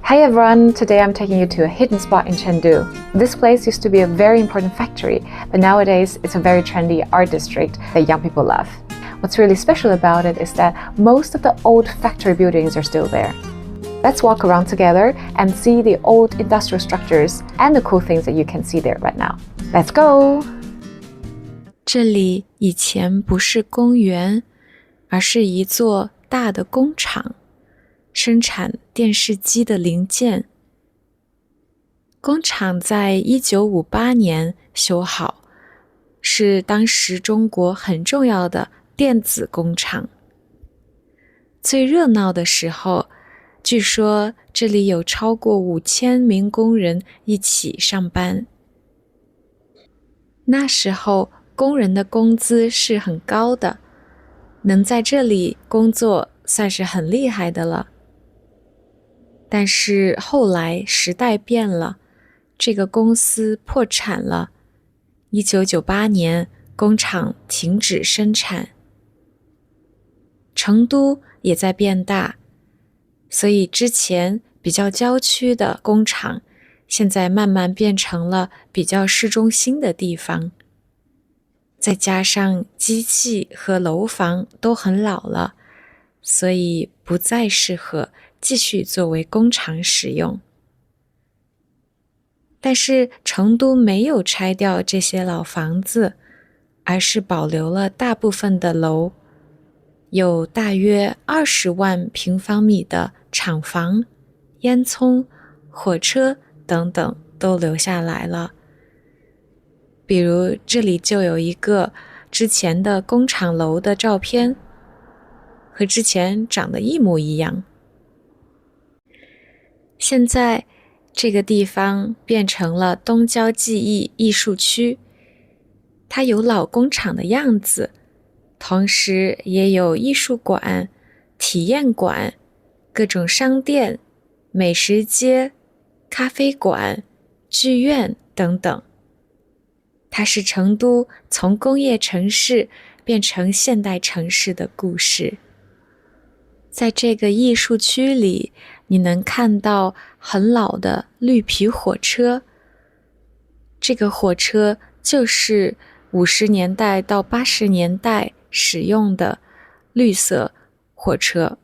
Hi everyone, today I'm taking you to a hidden spot in Chengdu. This place used to be a very important factory, but nowadays it's a very trendy art district that young people love. What's really special about it is that most of the old factory buildings are still there. Let's walk around together and see the old industrial structures and the cool things that you can see there right now. Let's go! 这里以前不是公园，而是一座大的工厂，生产电视机的零件。工厂在1958年修好，是当时中国很重要的电子工厂。最热闹的时候，据说这里有超过5000名工人一起上班。那时候工人的工资是很高的，能在这里工作算是很厉害的了。但是后来时代变了，这个公司破产了。1998年，工厂停止生产。成都也在变大，所以之前比较郊区的工厂，现在慢慢变成了比较市中心的地方。再加上机器和楼房都很老了，所以不再适合继续作为工厂使用。但是成都没有拆掉这些老房子，而是保留了大部分的楼，有大约20万平方米的厂房、烟囱、火车等等都留下来了。比如这里就有一个之前的工厂楼的照片，和之前长得一模一样。现在这个地方变成了东郊记忆艺术区，它有老工厂的样子，同时也有艺术馆、体验馆、各种商店、美食街、咖啡馆、剧院等等。它是成都从工业城市变成现代城市的故事。在这个艺术区里，你能看到很老的绿皮火车。这个火车就是50年代到80年代使用的绿色火车。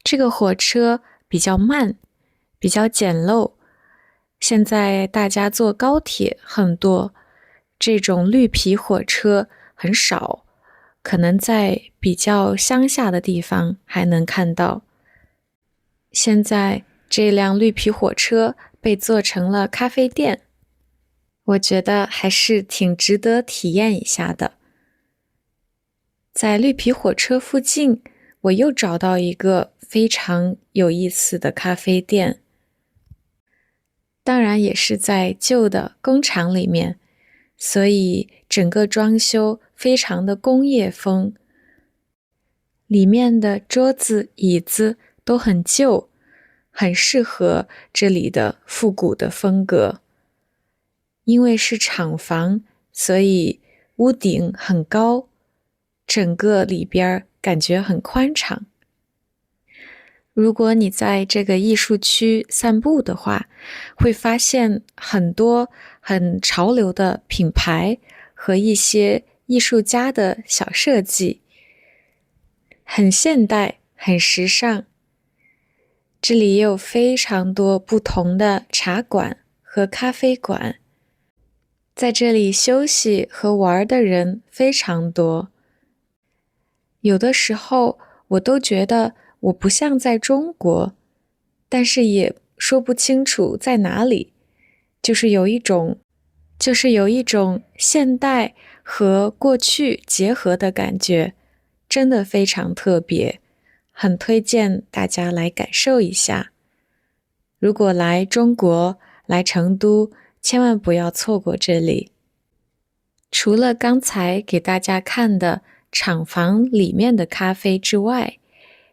这个火车比较慢，比较简陋。现在大家坐高铁很多，这种绿皮火车很少，可能在比较乡下的地方还能看到。现在这辆绿皮火车被做成了咖啡店，我觉得还是挺值得体验一下的。在绿皮火车附近，我又找到一个非常有意思的咖啡店，当然也是在旧的工厂里面，所以整个装修非常的工业风。里面的桌子、椅子都很旧，很适合这里的复古的风格。因为是厂房，所以屋顶很高，整个里边感觉很宽敞。如果你在这个艺术区散步的话，会发现很多很潮流的品牌和一些艺术家的小设计，很现代，很时尚。这里也有非常多不同的茶馆和咖啡馆，在这里休息和玩的人非常多。有的时候我都觉得我不像在中国，但是也说不清楚在哪里，就是有一种现代和过去结合的感觉，真的非常特别，很推荐大家来感受一下。如果来中国，来成都，千万不要错过这里。除了刚才给大家看的厂房里面的咖啡之外，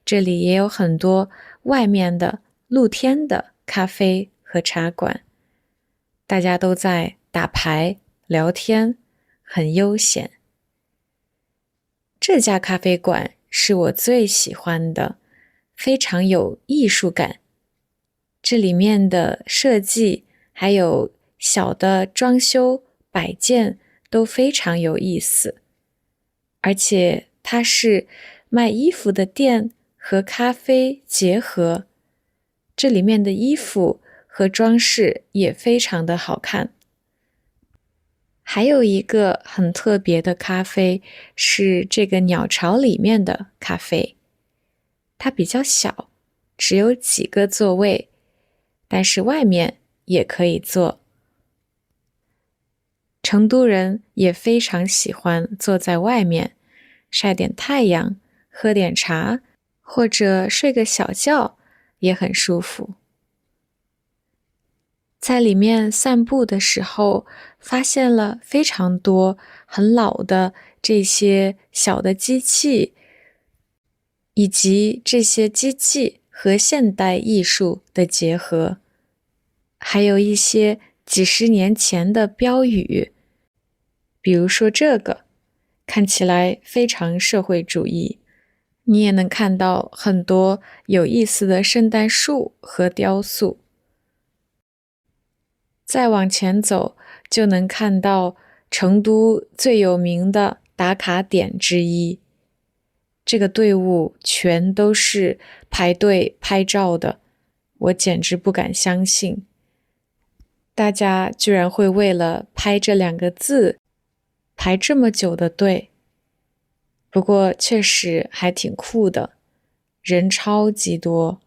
这里也有很多外面的露天的咖啡和茶馆，大家都在打牌聊天，很悠闲。这家咖啡馆是我最喜欢的，非常有艺术感。这里面的设计还有小的装修摆件都非常有意思，而且它是卖衣服的店和咖啡结合，这里面的衣服和装饰也非常的好看。还有一个很特别的咖啡是这个鸟巢里面的咖啡，它比较小，只有几个座位，但是外面也可以坐。成都人也非常喜欢坐在外面，晒点太阳，喝点茶，或者睡个小觉，也很舒服。在里面散步的时候，发现了非常多很老的这些小的机器，以及这些机器和现代艺术的结合，还有一些几十年前的标语，比如说这个，看起来非常社会主义。你也能看到很多有意思的圣诞树和雕塑。再往前走，就能看到成都最有名的打卡点之一。这个队伍全都是排队拍照的，我简直不敢相信，大家居然会为了拍这2个字排这么久的队。不过确实还挺酷的，人超级多。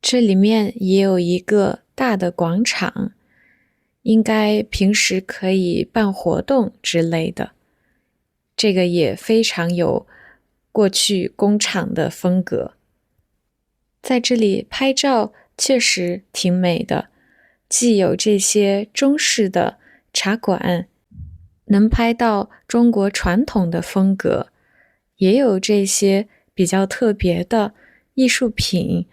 这里面也有一个大的广场，应该平时可以办活动之类的。这个也非常有过去工厂的风格。在这里拍照确实挺美的，既有这些中式的茶馆，能拍到中国传统的风格，也有这些比较特别的艺术品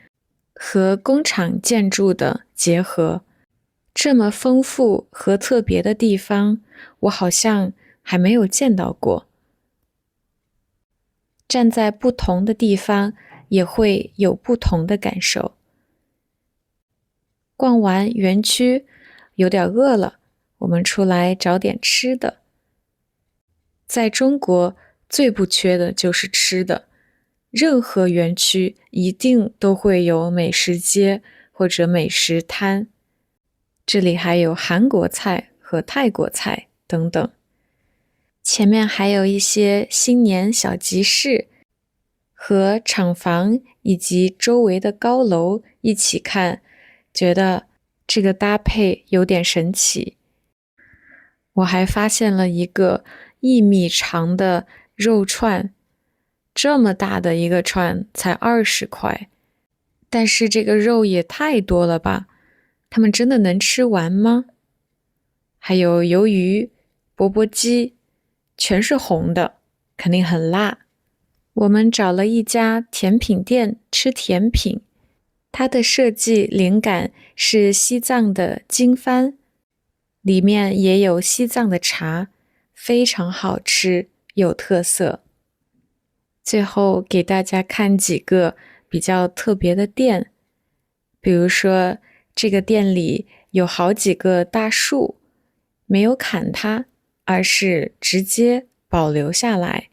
和工厂建筑的结合。这么丰富和特别的地方，我好像还没有见到过。站在不同的地方，也会有不同的感受。逛完园区，有点饿了，我们出来找点吃的。在中国，最不缺的就是吃的，任何园区一定都会有美食街或者美食摊。这里还有韩国菜和泰国菜等等。前面还有一些新年小集市，和厂房以及周围的高楼一起看，觉得这个搭配有点神奇。我还发现了一个1米长的肉串，这么大的一个串才20块，但是这个肉也太多了吧？他们真的能吃完吗？还有鱿鱼、钵钵鸡，全是红的，肯定很辣。我们找了一家甜品店吃甜品，它的设计灵感是西藏的经幡，里面也有西藏的茶，非常好吃，有特色。最后给大家看几个比较特别的店，比如说这个店里有好几个大树，没有砍它，而是直接保留下来，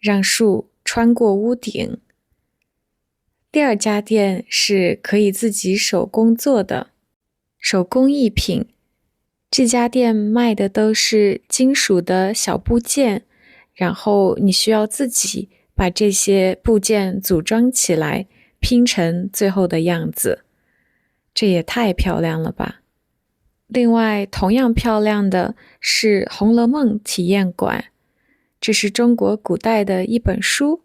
让树穿过屋顶。第2家店是可以自己手工做的手工艺品，这家店卖的都是金属的小部件，然后你需要自己把这些部件组装起来，拼成最后的样子。这也太漂亮了吧！另外，同样漂亮的是《红楼梦》体验馆，这是中国古代的一本书，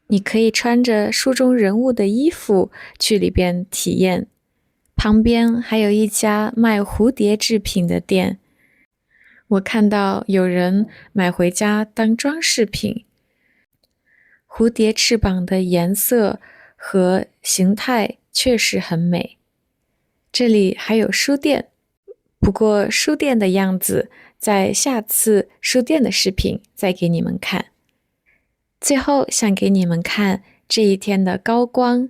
你可以穿着书中人物的衣服去里边体验。旁边还有一家卖蝴蝶制品的店，我看到有人买回家当装饰品。蝴蝶翅膀的颜色和形态确实很美。这里还有书店，不过书店的样子在下次书店的视频再给你们看。最后想给你们看这一天的高光，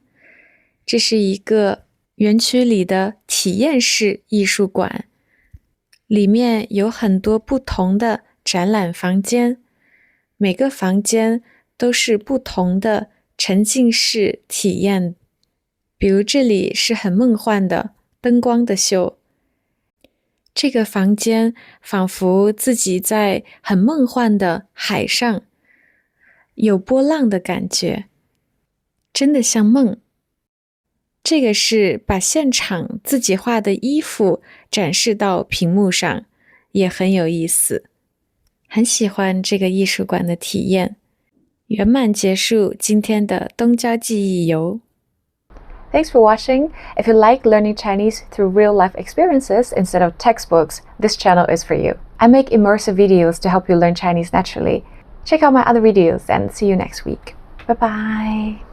这是一个园区里的体验式艺术馆，里面有很多不同的展览房间，每个房间都是不同的沉浸式体验。比如这里是很梦幻的灯光的秀，这个房间仿佛自己在很梦幻的海上，有波浪的感觉，真的像梦。这个是把现场自己画的衣服展示到屏幕上，也很有意思。很喜欢这个艺术馆的体验。圆满结束今天的东郊记忆游。Thanks for watching. If you like learning Chinese through real-life experiences instead of textbooks, this channel is for you. I make immersive videos to help you learn Chinese naturally. Check out my other videos and see you next week. Bye-bye.